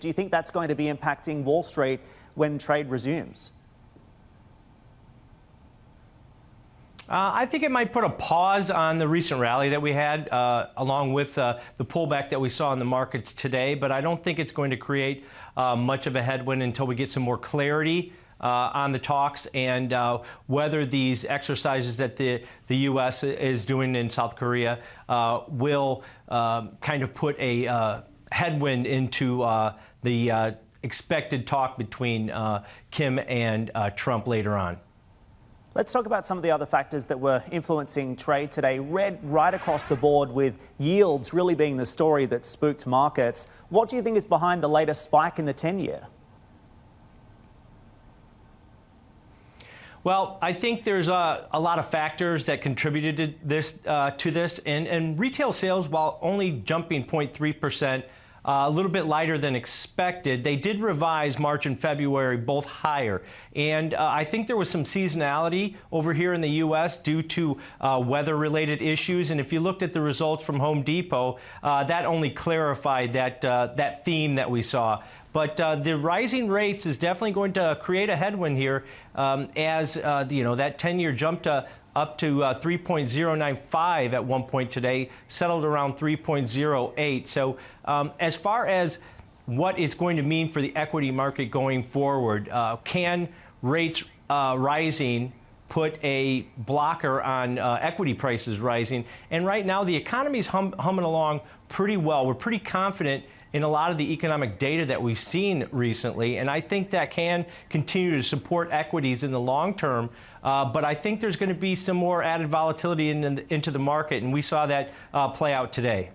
Do you think that's going to be impacting Wall Street when trade resumes? I think it might put a pause on the recent rally that we had, along with the pullback that we saw in the markets today. But I don't think it's going to create much of a headwind until we get some more clarity on the talks and whether these exercises that the U.S. is doing in South Korea will kind of put a headwind into the expected talk between Kim and Trump later on. Let's talk about some of the other factors that were influencing trade today. Red right across the board, with yields really being the story that spooked markets. What do you think is behind the latest spike in the 10-year? Well, I think there's a lot of factors that contributed to this, and retail sales, while only jumping 0.3%, a little bit lighter than expected. They did revise March and February both higher. And I think there was some seasonality over here in the U.S. due to weather-related issues. And if you looked at the results from Home Depot, that only clarified that theme that we saw. But the rising rates is definitely going to create a headwind here, as that 10-year jumped up to 3.095 at one point today, settled around 3.08. So as far as what it's going to mean for the equity market going forward, can rates rising put a blocker on equity prices rising? And right now, the economy's humming along pretty well. We're pretty confident in a lot of the economic data that we've seen recently, and I think that can continue to support equities in the long term. But I think there's going to be some more added volatility into the market, and we saw that play out today.